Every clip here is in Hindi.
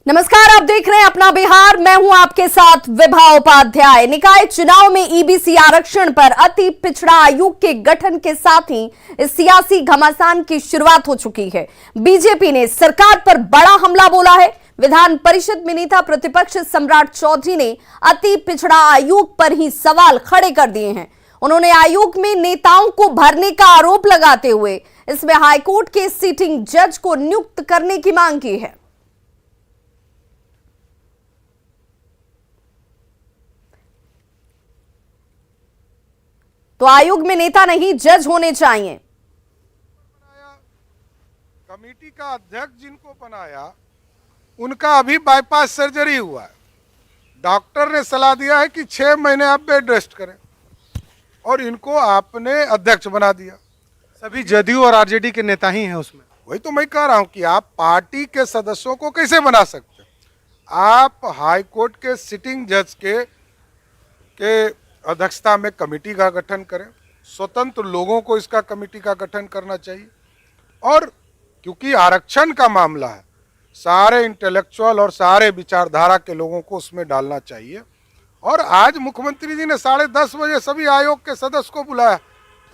नमस्कार, आप देख रहे हैं अपना बिहार। मैं हूं आपके साथ विभा उपाध्याय। निकाय चुनाव में ईबीसी आरक्षण पर अति पिछड़ा आयोग के गठन के साथ ही इस सियासी घमासान की शुरुआत हो चुकी है। बीजेपी ने सरकार पर बड़ा हमला बोला है। विधान परिषद में नेता प्रतिपक्ष सम्राट चौधरी ने अति पिछड़ा आयोग पर ही सवाल खड़े कर दिए हैं। उन्होंने आयोग में नेताओं को भरने का आरोप लगाते हुए इसमें हाईकोर्ट के सिटिंग जज को नियुक्त करने की मांग की है। तो आयोग में नेता नहीं, जज होने चाहिए। कमेटी का अध्यक्ष जिनको बनाया उनका अभी बाईपास सर्जरी हुआ है। डॉक्टर ने सलाह दिया है कि 6 महीने आप बेड रेस्ट करें और इनको आपने अध्यक्ष बना दिया। सभी जदयू और आरजेडी के नेता ही हैं उसमें। वही तो मैं कह रहा हूं कि आप पार्टी के सदस्यों को कैसे बना सकते हैं। आप हाईकोर्ट के सिटिंग जज के अध्यक्षता में कमेटी का गठन करें। स्वतंत्र लोगों को इसका कमेटी का गठन करना चाहिए। और क्योंकि आरक्षण का मामला है, सारे इंटेलेक्चुअल और सारे विचारधारा के लोगों को उसमें डालना चाहिए। और आज मुख्यमंत्री जी ने 10:30 बजे सभी आयोग के सदस्य को बुलाया।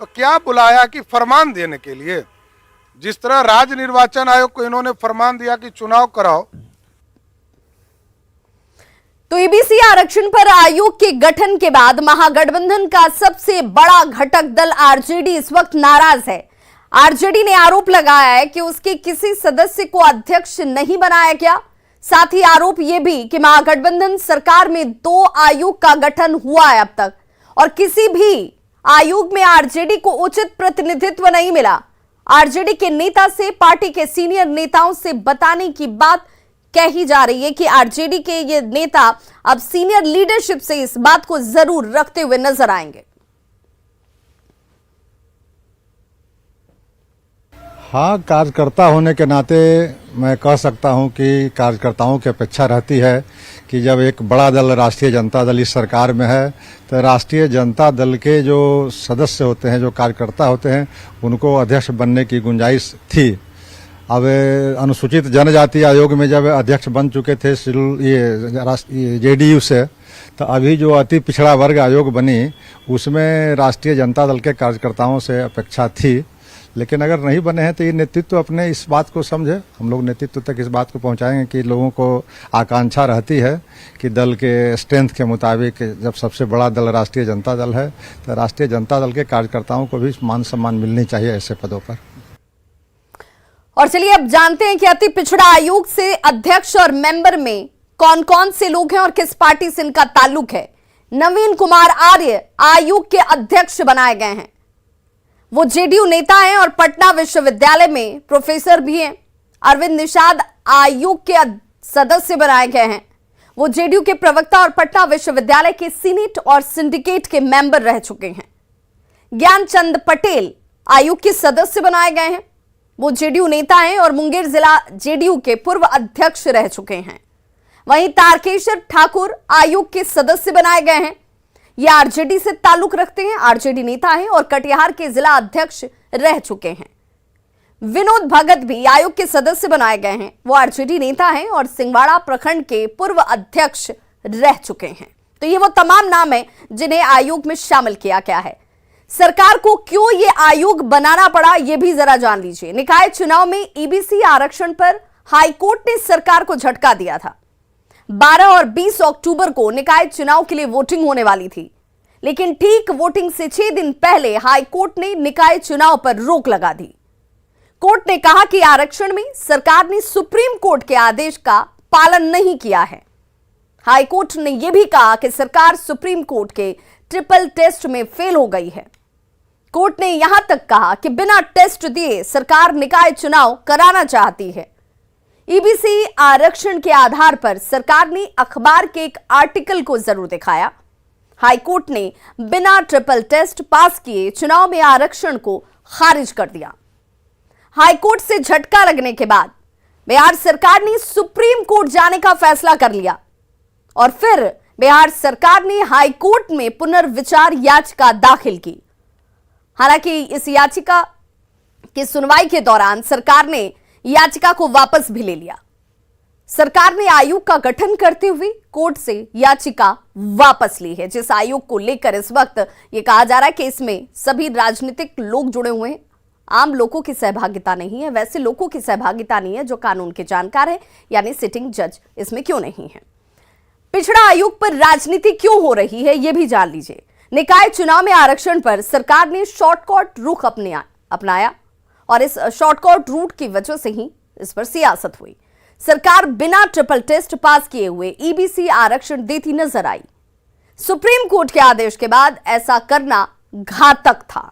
तो क्या बुलाया कि फरमान देने के लिए। जिस तरह राज्य निर्वाचन आयोग को इन्होंने फरमान दिया कि चुनाव कराओ। तो ईबीसी आरक्षण पर आयोग के गठन के बाद महागठबंधन का सबसे बड़ा घटक दल आरजेडी इस वक्त नाराज है। आरजेडी ने आरोप लगाया है कि उसके किसी सदस्य को अध्यक्ष नहीं बनाया गया। साथ ही आरोप यह भी कि महागठबंधन सरकार में 2 आयोग का गठन हुआ है अब तक और किसी भी आयोग में आरजेडी को उचित प्रतिनिधित्व नहीं मिला। आरजेडी के नेता से पार्टी के सीनियर नेताओं से बताने की बात कही जा रही है कि आरजेडी के ये नेता अब सीनियर लीडरशिप से इस बात को जरूर रखते हुए नजर आएंगे। हाँ, कार्यकर्ता होने के नाते मैं कह सकता हूं कि कार्यकर्ताओं की अपेक्षा रहती है कि जब एक बड़ा दल राष्ट्रीय जनता दल इस सरकार में है तो राष्ट्रीय जनता दल के जो सदस्य होते हैं, जो कार्यकर्ता होते हैं, उनको अध्यक्ष बनने की गुंजाइश थी। अब अनुसूचित जनजाति आयोग में जब अध्यक्ष बन चुके थे ये जेडीयू से, तो अभी जो अति पिछड़ा वर्ग आयोग बनी उसमें राष्ट्रीय जनता दल के कार्यकर्ताओं से अपेक्षा थी। लेकिन अगर नहीं बने हैं तो ये नेतृत्व अपने इस बात को समझे। हम लोग नेतृत्व तक इस बात को पहुंचाएंगे कि लोगों को आकांक्षा रहती है कि दल के स्ट्रेंथ के मुताबिक जब सबसे बड़ा दल राष्ट्रीय जनता दल है तो राष्ट्रीय जनता दल के कार्यकर्ताओं को भी मान सम्मान मिलनी चाहिए ऐसे पदों पर। और चलिए अब जानते हैं कि अति पिछड़ा आयोग से अध्यक्ष और मेंबर में कौन कौन से लोग हैं और किस पार्टी से इनका ताल्लुक है। नवीन कुमार आर्य आयोग के अध्यक्ष बनाए गए हैं। वो जेडीयू नेता हैं और पटना विश्वविद्यालय में प्रोफेसर भी हैं। अरविंद निषाद आयोग के सदस्य बनाए गए हैं। वो जेडीयू के प्रवक्ता और पटना विश्वविद्यालय के सीनेट और सिंडिकेट के मेंबर रह चुके हैं। ज्ञानचंद पटेल आयोग के सदस्य बनाए गए हैं। वो जेडीयू नेता हैं और मुंगेर जिला जेडीयू के पूर्व अध्यक्ष रह चुके हैं। वहीं तारकेश्वर ठाकुर आयोग के सदस्य बनाए गए हैं। ये आरजेडी से ताल्लुक रखते हैं, आरजेडी नेता हैं और कटिहार के जिला अध्यक्ष रह चुके हैं। विनोद भगत भी आयोग के सदस्य बनाए गए हैं। वो आरजेडी नेता हैं और सिंगवाड़ा प्रखंड के पूर्व अध्यक्ष रह चुके हैं। तो ये वो तमाम नाम हैं जिन्हें आयोग में शामिल किया गया है। सरकार को क्यों ये आयोग बनाना पड़ा, ये भी जरा जान लीजिए। निकाय चुनाव में ईबीसी आरक्षण पर हाईकोर्ट ने सरकार को झटका दिया था। 12 और 20 अक्टूबर को निकाय चुनाव के लिए वोटिंग होने वाली थी, लेकिन ठीक वोटिंग से 6 दिन पहले हाईकोर्ट ने निकाय चुनाव पर रोक लगा दी। कोर्ट ने कहा कि आरक्षण में सरकार ने सुप्रीम कोर्ट के आदेश का पालन नहीं किया है। हाईकोर्ट ने यह भी कहा कि सरकार सुप्रीम कोर्ट के ट्रिपल टेस्ट में फेल हो गई है। कोर्ट ने यहां तक कहा कि बिना टेस्ट दिए सरकार निकाय चुनाव कराना चाहती है। ईबीसी आरक्षण के आधार पर सरकार ने अखबार के एक आर्टिकल को जरूर दिखाया। हाईकोर्ट ने बिना ट्रिपल टेस्ट पास किए चुनाव में आरक्षण को खारिज कर दिया। हाईकोर्ट से झटका लगने के बाद बिहार सरकार ने सुप्रीम कोर्ट जाने का फैसला कर लिया और फिर बिहार सरकार ने हाईकोर्ट में पुनर्विचार याचिका दाखिल की। हालांकि इस याचिका की सुनवाई के दौरान सरकार ने याचिका को वापस भी ले लिया। सरकार ने आयोग का गठन करते हुए कोर्ट से याचिका वापस ली है, जिस आयोग को लेकर इस वक्त ये कहा जा रहा है कि इसमें सभी राजनीतिक लोग जुड़े हुए हैं, आम लोगों की सहभागिता नहीं है, वैसे लोगों की सहभागिता नहीं है जो कानून के जानकार है, यानी सिटिंग जज इसमें क्यों नहीं है। पिछड़ा आयोग पर राजनीति क्यों हो रही है ये भी जान लीजिए। निकाय चुनाव में आरक्षण पर सरकार ने शॉर्टकट रुख अपनाया और इस शॉर्टकट रूट की वजह से ही इस पर सियासत हुई। सरकार बिना ट्रिपल टेस्ट पास किए हुए ईबीसी आरक्षण देती नजर आई। सुप्रीम कोर्ट के आदेश के बाद ऐसा करना घातक था।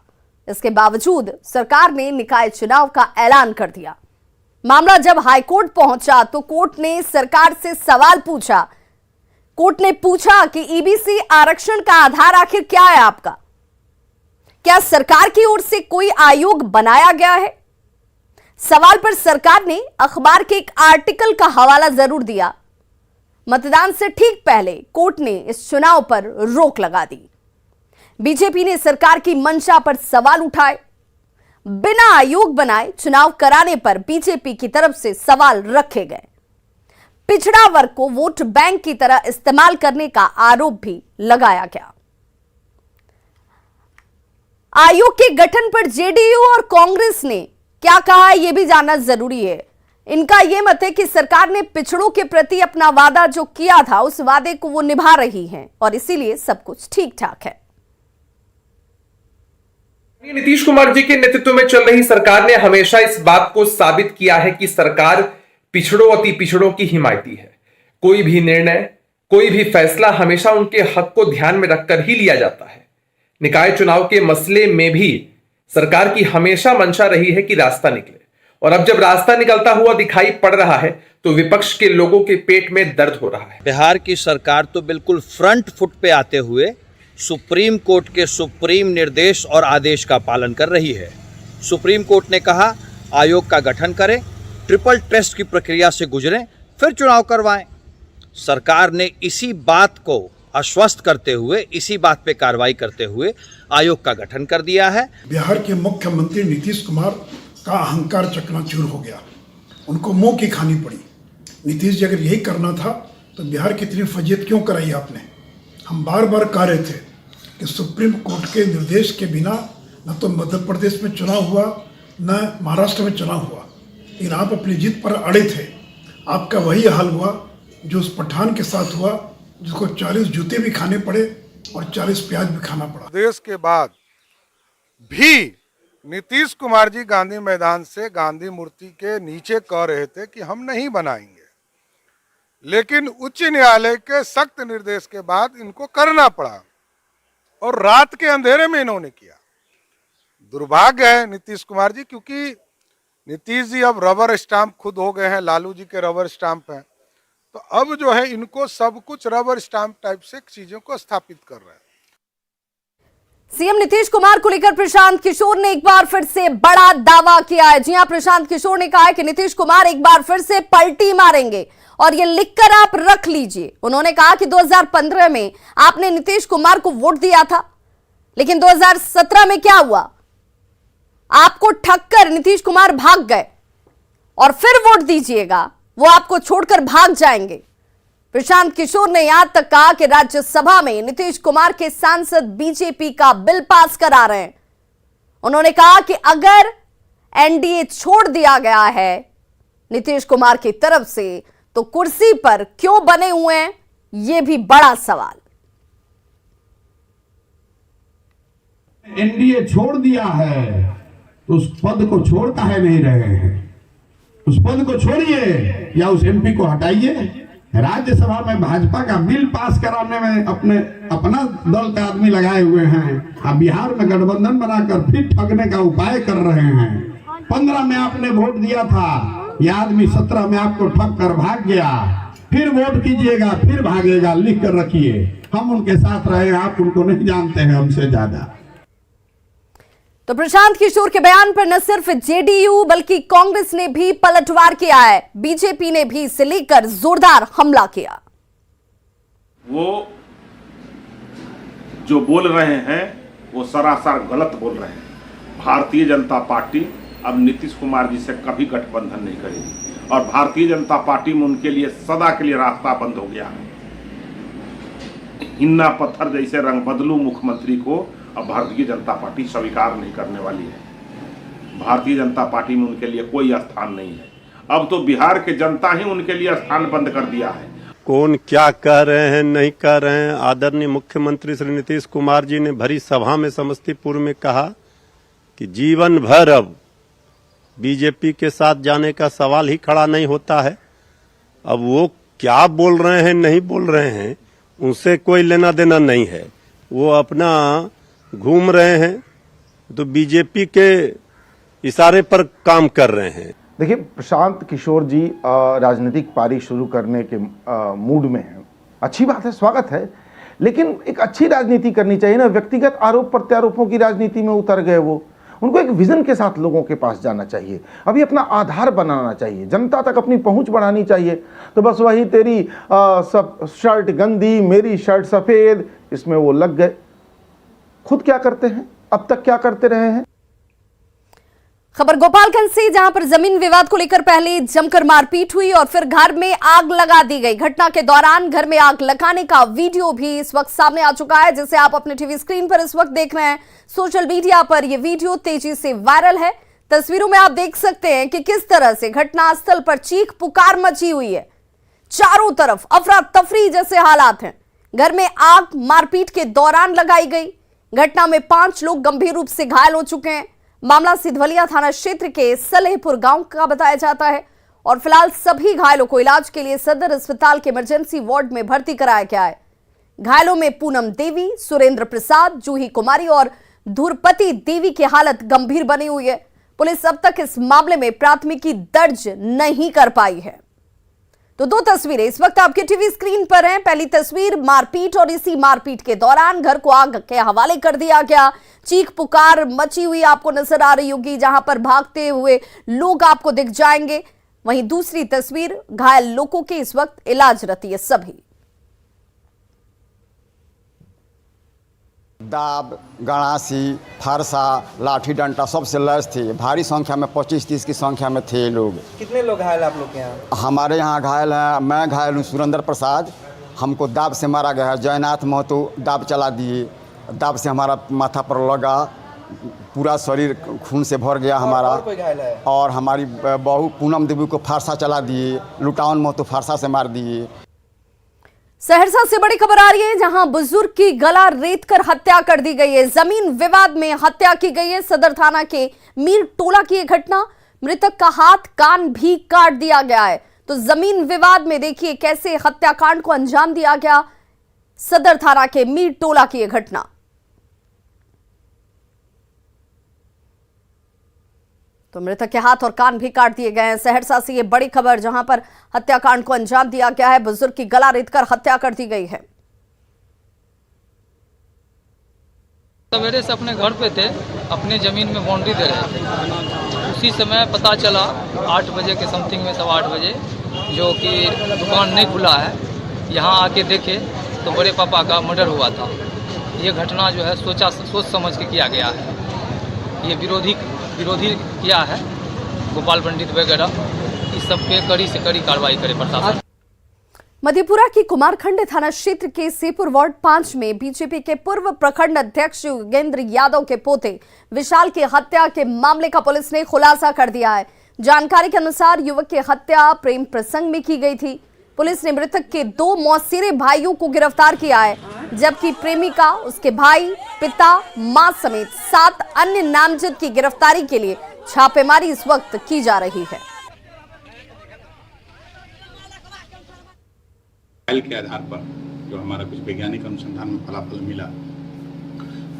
इसके बावजूद सरकार ने निकाय चुनाव का ऐलान कर दिया। मामला जब हाईकोर्ट पहुंचा तो कोर्ट ने सरकार से सवाल पूछा। कोर्ट ने पूछा कि ईबीसी आरक्षण का आधार आखिर क्या है आपका? क्या सरकार की ओर से कोई आयोग बनाया गया है? सवाल पर सरकार ने अखबार के एक आर्टिकल का हवाला जरूर दिया। मतदान से ठीक पहले कोर्ट ने इस चुनाव पर रोक लगा दी। बीजेपी ने सरकार की मंशा पर सवाल उठाए। बिना आयोग बनाए चुनाव कराने पर बीजेपी की तरफ से सवाल रखे गए। पिछड़ा वर्ग को वोट बैंक की तरह इस्तेमाल करने का आरोप भी लगाया गया। आयोग के गठन पर जेडीयू और कांग्रेस ने क्या कहा है यह भी जानना जरूरी है। इनका यह मत है कि सरकार ने पिछड़ों के प्रति अपना वादा जो किया था उस वादे को वो निभा रही है और इसीलिए सब कुछ ठीक ठाक है। नीतीश कुमार जी के नेतृत्व में चल रही सरकार ने हमेशा इस बात को साबित किया है कि सरकार पिछड़ों अति पिछड़ों की हिमायती है। कोई भी निर्णय, कोई भी फैसला हमेशा उनके हक को ध्यान में रखकर ही लिया जाता है। निकाय चुनाव के मसले में भी सरकार की हमेशा मंशा रही है कि रास्ता निकले, और अब जब रास्ता निकलता हुआ दिखाई पड़ रहा है तो विपक्ष के लोगों के पेट में दर्द हो रहा है। बिहार की सरकार तो बिल्कुल फ्रंट फुट पे आते हुए सुप्रीम कोर्ट के सुप्रीम निर्देश और आदेश का पालन कर रही है। सुप्रीम कोर्ट ने कहा आयोग का गठन करें, ट्रिपल टेस्ट की प्रक्रिया से गुजरें, फिर चुनाव करवाएं। सरकार ने इसी बात को आश्वस्त करते हुए, इसी बात पे कार्रवाई करते हुए आयोग का गठन कर दिया है। बिहार के मुख्यमंत्री नीतीश कुमार का अहंकार चकनाचूर हो गया, उनको मुंह की खानी पड़ी। नीतीश जी अगर यही करना था तो बिहार की इतनी फजीयत क्यों कराई आपने? हम बार बार कह रहे थे कि सुप्रीम कोर्ट के निर्देश के बिना न तो मध्य प्रदेश में चुनाव हुआ न महाराष्ट्र में चुनाव हुआ, लेकिन आप अपनी जीत पर अड़े थे। आपका वही हाल हुआ जो उस पठान के साथ हुआ, जिसको 40 जूते भी खाने पड़े और 40 प्याज भी खाना पड़ा। देश के बाद भी नीतीश कुमार जी गांधी मैदान से गांधी मूर्ति के नीचे कह रहे थे कि हम नहीं बनाएंगे, लेकिन उच्च न्यायालय के सख्त निर्देश के बाद इनको करना पड़ा और रात के अंधेरे में इन्होंने किया। दुर्भाग्य है नीतीश कुमार जी, क्योंकि नीतीश जी अब रबर स्टाम्प खुद हो गए हैं, लालू जी के रबर स्टाम्प हैं, तो अब जो है इनको सब कुछ रबर स्टाम्प टाइप से चीजों को स्थापित कर रहे हैं। सीएम नीतीश कुमार को लेकर प्रशांत किशोर ने एक बार फिर से बड़ा दावा किया है। जी हां, प्रशांत किशोर ने कहा है कि नीतीश कुमार एक बार फिर से पलटी मारेंगे और ये लिखकर आप रख लीजिए। उन्होंने कहा कि 2015 में आपने नीतीश कुमार को वोट दिया था, लेकिन 2017 में क्या हुआ? आपको ठक्कर नीतीश कुमार भाग गए और फिर वोट दीजिएगा, वो आपको छोड़कर भाग जाएंगे। प्रशांत किशोर ने यहां तक कहा कि राज्यसभा में नीतीश कुमार के सांसद बीजेपी का बिल पास करा रहे हैं। उन्होंने कहा कि अगर एनडीए छोड़ दिया गया है नीतीश कुमार की तरफ से तो कुर्सी पर क्यों बने हुए हैं, यह भी बड़ा सवाल। एनडीए छोड़ दिया है तो उस पद को छोड़ काहे नहीं रहे हैं? उस पद को छोड़िए या उस एमपी को हटाइए। राज्यसभा में भाजपा का बिल पास कराने में अपना दल का आदमी लगाए हुए हैं, अब बिहार में गठबंधन बनाकर फिर ठगने का उपाय कर रहे हैं। 15 में आपने वोट दिया था, यह आदमी 17 में आपको ठग कर भाग गया, फिर वोट कीजिएगा फिर भागेगा, लिख कर रखिए। हम उनके साथ रहे, आप उनको नहीं जानते हैं हमसे ज्यादा। तो प्रशांत किशोर के बयान पर न सिर्फ जेडीयू बल्कि कांग्रेस ने भी पलटवार किया है। बीजेपी ने भी इसे लेकर जोरदार हमला किया। वो जो बोल रहे हैं वो सरासर गलत बोल रहे हैं। भारतीय जनता पार्टी अब नीतीश कुमार जी से कभी गठबंधन नहीं करेगी और भारतीय जनता पार्टी में उनके लिए सदा के लिए रास्ता बंद हो गया है। हिन्ना पत्थर जैसे रंग बदलू मुख्यमंत्री को अब भारतीय जनता पार्टी स्वीकार नहीं करने वाली है। भारतीय जनता पार्टी में उनके लिए कोई स्थान नहीं है। अब तो बिहार के जनता ही उनके लिए स्थान बंद कर दिया है। कौन क्या कह रहे हैं नहीं कह रहे हैं, आदरणीय मुख्यमंत्री श्री नीतीश कुमार जी ने भरी सभा में समस्तीपुर में कहा कि जीवन भर अब बीजेपी के साथ जाने का सवाल ही खड़ा नहीं होता है। अब वो क्या बोल रहे हैं नहीं बोल रहे हैं उनसे कोई लेना देना नहीं है, वो अपना घूम रहे हैं तो बीजेपी के इशारे पर काम कर रहे हैं। देखिए, प्रशांत किशोर जी राजनीतिक पारी शुरू करने के मूड में हैं। अच्छी बात है, स्वागत है, लेकिन एक अच्छी राजनीति करनी चाहिए ना। व्यक्तिगत आरोप प्रत्यारोपों की राजनीति में उतर गए वो। उनको एक विजन के साथ लोगों के पास जाना चाहिए, अभी अपना आधार बनाना चाहिए, जनता तक अपनी पहुंच बढ़ानी चाहिए। तो बस वही तेरी सब शर्ट गंदी मेरी शर्ट सफ़ेद, इसमें वो लग गए। खुद क्या करते हैं, अब तक क्या करते रहे हैं। खबर गोपालगंज से, जहां पर जमीन विवाद को लेकर पहले जमकर मारपीट हुई और फिर घर में आग लगा दी गई। घटना के दौरान घर में आग लगाने का वीडियो भी इस वक्त सामने आ चुका है, जिसे आप अपने टीवी स्क्रीन पर इस वक्त देख रहे हैं। सोशल मीडिया पर यह वीडियो तेजी से वायरल है। तस्वीरों में आप देख सकते हैं कि किस तरह से घटनास्थल पर चीख पुकार मची हुई है। चारों तरफ अफरा तफरी जैसे हालात हैं। घर में आग मारपीट के दौरान लगाई गई। घटना में 5 लोग गंभीर रूप से घायल हो चुके हैं। मामला सिधवलिया थाना क्षेत्र के सलेहपुर गांव का बताया जाता है और फिलहाल सभी घायलों को इलाज के लिए सदर अस्पताल के इमरजेंसी वार्ड में भर्ती कराया गया है। घायलों में पूनम देवी, सुरेंद्र प्रसाद, जूही कुमारी और धुरपति देवी की हालत गंभीर बनी हुई है। पुलिस अब तक इस मामले में प्राथमिकी दर्ज नहीं कर पाई है। तो 2 तस्वीरें इस वक्त आपके टीवी स्क्रीन पर हैं। पहली तस्वीर मारपीट और इसी मारपीट के दौरान घर को आग के हवाले कर दिया गया। चीख पुकार मची हुई आपको नजर आ रही होगी, जहां पर भागते हुए लोग आपको दिख जाएंगे। वहीं दूसरी तस्वीर घायल लोगों के इस वक्त इलाजरत है सभी। दाब, गणासी, फरसा, लाठी डंडा सबसे लैस थे। भारी संख्या में 25-30 की संख्या में थे लोग। कितने लोग घायल आप लोग के यहाँ? हमारे यहाँ घायल हैं, मैं घायल हूँ सुरेंद्र प्रसाद। हमको दाब से मारा गया है। जयनाथ महतो दाब चला दिए, दाब से हमारा माथा पर लगा, पूरा शरीर खून से भर गया हमारा। और कोई घायल है? और हमारी बहू पूनम देवी को फारसा चला दिए, लुटावन महतो फारसा से मार दिए। सहरसा से बड़ी खबर आ रही है, जहां बुजुर्ग की गला रेत कर हत्या कर दी गई है। जमीन विवाद में हत्या की गई है। सदर थाना के मीर टोला की यह घटना, मृतक का हाथ कान भी काट दिया गया है। तो जमीन विवाद में देखिए कैसे हत्याकांड को अंजाम दिया गया। सदर थाना के मीर टोला की यह घटना। तो मृतक के हाथ और कान भी काट दिए गए हैं। सहरसा से ये बड़ी खबर, जहां पर हत्याकांड को अंजाम दिया गया है। बुजुर्ग की गला रेतकर हत्या कर दी गई है। सवेरे से अपने घर पे थे, अपने जमीन में बाउंड्री दे रहे थे। उसी समय पता चला 8 बजे के समथिंग में, 8:15 बजे, जो कि दुकान नहीं खुला है। यहाँ आके देखे तो बड़े पापा का मर्डर हुआ था। ये घटना जो है सोच समझ के किया गया है। ये विरोधी किया है, गोपाल पंडित वगैरह, इस सब पे कड़ी से कड़ी कार्रवाई करे प्रशासन। मधेपुरा की कुमारखंड थाना क्षेत्र के सेपुर वार्ड 5 में बीजेपी के पूर्व प्रखंड अध्यक्ष योगेंद्र यादव के पोते विशाल की हत्या के मामले का पुलिस ने खुलासा कर दिया है। जानकारी के अनुसार युवक की हत्या प्रेम प्रसंग में की गई थी। पुलिस ने मृतक के 2 मौसेरे भाइयों को गिरफ्तार किया है, जबकि प्रेमिका, उसके भाई, पिता, मां समेत 7 अन्य नामजद की गिरफ्तारी के लिए छापेमारी इस वक्त की जा रही है। के आधार पर जो हमारा कुछ वैज्ञानिक अनुसंधान में फलाफल मिला,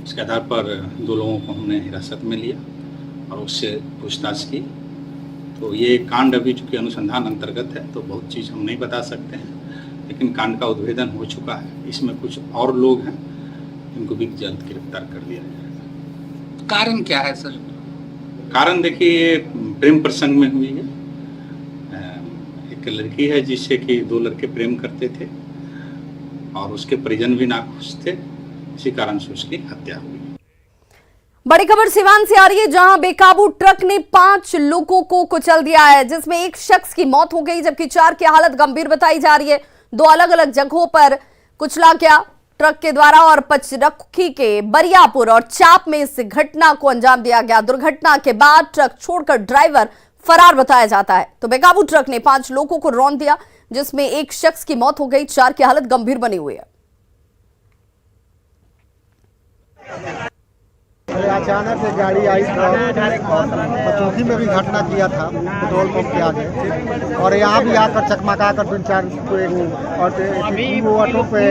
उसके आधार पर 2 लोगों को हमने हिरासत में लिया और उससे पूछताछ की। तो ये कांड अभी चूँकि अनुसंधान अंतर्गत है तो बहुत चीज़ हम नहीं बता सकते हैं, लेकिन कांड का उद्भेदन हो चुका है। इसमें कुछ और लोग हैं, इनको भी जल्द गिरफ्तार कर लिया जाएगा। कारण क्या है सर? कारण देखिए, प्रेम प्रसंग में हुई है। एक लड़की है जिससे कि 2 लड़के प्रेम करते थे और उसके परिजन भी नाखुश थे, इसी कारण से उसकी हत्या हुई। बड़ी खबर सिवान से आ रही है, जहां बेकाबू ट्रक ने 5 लोगों को कुचल दिया है, जिसमें एक शख्स की मौत हो गई जबकि 4 की हालत गंभीर बताई जा रही है। 2 अलग अलग जगहों पर कुचला गया ट्रक के द्वारा और पचरखी के बरियापुर और चाप में इस घटना को अंजाम दिया गया। दुर्घटना के बाद ट्रक छोड़कर ड्राइवर फरार बताया जाता है। तो बेकाबू ट्रक ने 5 लोगों को रौंद दिया, जिसमें एक शख्स की मौत हो गई, 4 की हालत गंभीर बनी हुई है। अचानक से गाड़ी आई पचौकी में भी घटना किया था पेट्रोल पंप के आगे, और यहाँ भी आकर चकमका कर 3-4 को ऑटो पे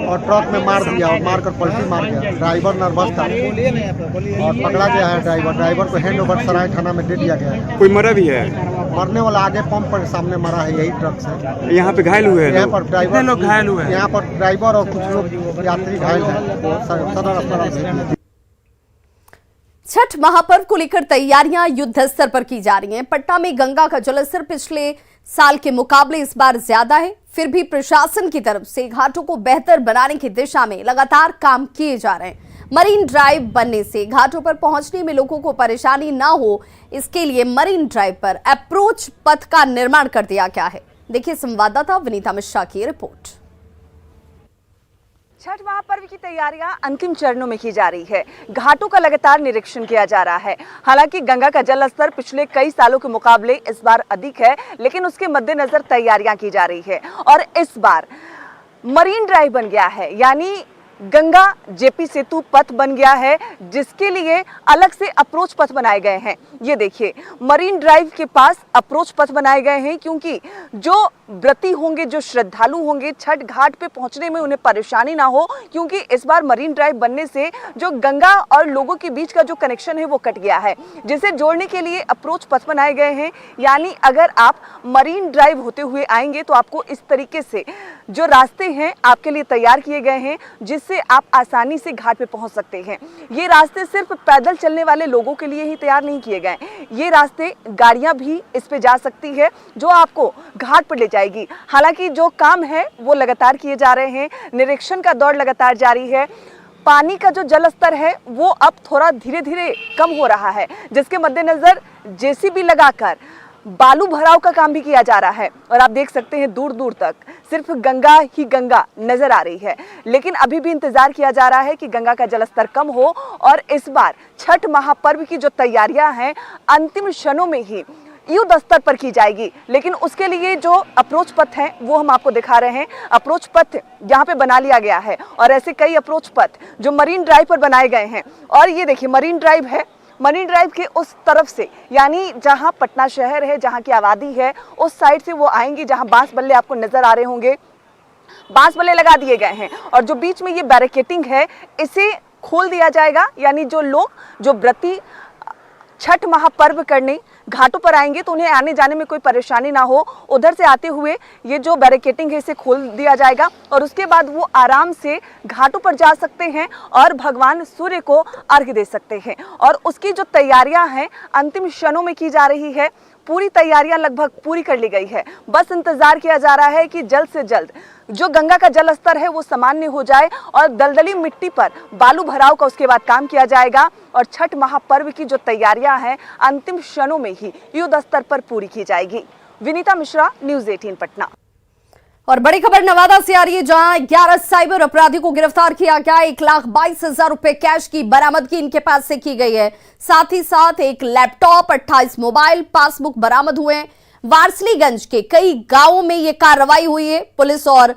और ट्रक में मार दिया और मारकर पलटी मार दिया। ड्राइवर नर्वस था और पकड़ा गया है। ड्राइवर को हैंड ओवर सराय थाना में दे दिया गया है। कोई मरा भी है? मरने वाला आगे पंप पर सामने मरा है, यही ट्रक से। यहाँ पे घायल हुए हैं? यहाँ पर ड्राइवर लोग घायल हुए हैं? यहाँ पर ड्राइवर और कुछ लोग यात्री घायल हैं। सदर अस्पताल। छठ महापर्व को लेकर तैयारियां युद्ध स्तर पर की जा रही हैं। पटना में गंगा का जलस्तर पिछले साल के मुकाबले इस बार ज्यादा है, फिर भी प्रशासन की तरफ से घाटों को बेहतर बनाने की दिशा में लगातार काम किए जा रहे हैं। मरीन ड्राइव बनने से घाटों पर पहुंचने में लोगों को परेशानी ना हो, इसके लिए मरीन ड्राइव पर अप्रोच पथ का निर्माण कर दिया गया है। देखिए संवाददाता विनीता मिश्रा की रिपोर्ट। छठ महापर्व की तैयारियां अंतिम चरणों में की जा रही है। घाटों का लगातार निरीक्षण किया जा रहा है। हालांकि गंगा का जल स्तर पिछले कई सालों के मुकाबले इस बार अधिक है, लेकिन उसके मद्देनजर तैयारियां की जा रही है। और इस बार मरीन ड्राइव बन गया है, यानी गंगा जेपी सेतु पथ बन गया है, जिसके लिए अलग से अप्रोच पथ बनाए गए हैं। ये देखिए मरीन ड्राइव के पास अप्रोच पथ बनाए गए हैं, क्योंकि जो व्रती होंगे, जो श्रद्धालु होंगे, छठ घाट पे पहुंचने में उन्हें परेशानी ना हो, क्योंकि इस बार मरीन ड्राइव बनने से जो गंगा और लोगों के बीच का जो कनेक्शन है वो कट गया है, जिसे जोड़ने के लिए अप्रोच पथ बनाए गए हैं। यानी अगर आप मरीन ड्राइव होते हुए आएंगे तो आपको इस तरीके से जो रास्ते हैं आपके लिए तैयार किए गए हैं, जिससे आप आसानी से घाट पे पहुंच सकते हैं। ये रास्ते सिर्फ पैदल चलने वाले लोगों के लिए ही तैयार नहीं किए गए, ये रास्ते गाड़ियां भी इस पे जा सकती है, जो आपको घाट पर ले जाएगी। हालांकि जो काम है वो लगातार किए जा रहे हैं, निरीक्षण का दौर लगातार जारी है। पानी का जो जल स्तर है वो अब थोड़ा धीरे धीरे कम हो रहा है, जिसके मद्देनजर जेसीबी लगाकर बालू भराव का काम भी किया जा रहा है। और आप देख सकते हैं दूर दूर तक सिर्फ गंगा ही गंगा नजर आ रही है, लेकिन अभी भी इंतजार किया जा रहा है कि गंगा का जलस्तर कम हो। और इस बार छठ महापर्व की जो तैयारियां हैं अंतिम क्षणों में ही युद्ध स्तर पर की जाएगी, लेकिन उसके लिए जो अप्रोच पथ है वो हम आपको दिखा रहे हैं। अप्रोच पथ यहाँ पे बना लिया गया है और ऐसे कई अप्रोच पथ जो मरीन ड्राइव पर बनाए गए हैं। और ये देखिए मरीन ड्राइव है, मरीन ड्राइव के उस तरफ से, यानी जहां पटना शहर है, जहां की आबादी है, उस साइड से वो आएंगी, जहां बांस बल्ले आपको नजर आ रहे होंगे। बांस बल्ले लगा दिए गए हैं और जो बीच में ये बैरिकेटिंग है इसे खोल दिया जाएगा, यानी जो लोग, जो व्रती छठ महापर्व करने घाटों पर आएंगे तो उन्हें आने जाने में कोई परेशानी ना हो, उधर से आते हुए ये जो बैरिकेटिंग है इसे खोल दिया जाएगा और उसके बाद वो आराम से घाटों पर जा सकते हैं और भगवान सूर्य को अर्घ्य दे सकते हैं। और उसकी जो तैयारियां हैं अंतिम क्षणों में की जा रही है। पूरी तैयारियां लगभग पूरी कर ली गई है, बस इंतजार किया जा रहा है कि जल्द से जल्द जो गंगा का जल स्तर है वो सामान्य हो जाए और दलदली मिट्टी पर बालू भराव का उसके बाद काम किया जाएगा। और छठ महापर्व की जो तैयारियां हैं अंतिम क्षणों में ही युद्ध स्तर पर पूरी की जाएगी। विनीता मिश्रा, न्यूज़ 18 पटना। और बड़ी खबर नवादा से आ रही है, जहां 11 साइबर अपराधियों को गिरफ्तार किया गया। 1,22,000 रुपए कैश की बरामदगी इनके पास से की गई है। साथ ही साथ एक लैपटॉप, 28 मोबाइल, पासबुक बरामद हुए हैं। वारसलीगंज के कई गांवों में यह कार्रवाई हुई है। पुलिस और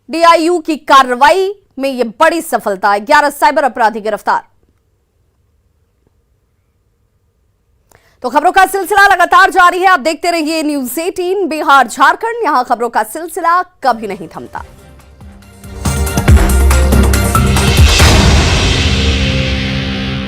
डीआईयू की कार्रवाई में यह बड़ी सफलता है। 11 साइबर अपराधी गिरफ्तार। तो खबरों का सिलसिला लगातार जारी है। आप देखते रहिए न्यूज़ 18 बिहार झारखंड। यहां खबरों का सिलसिला कभी नहीं थमता।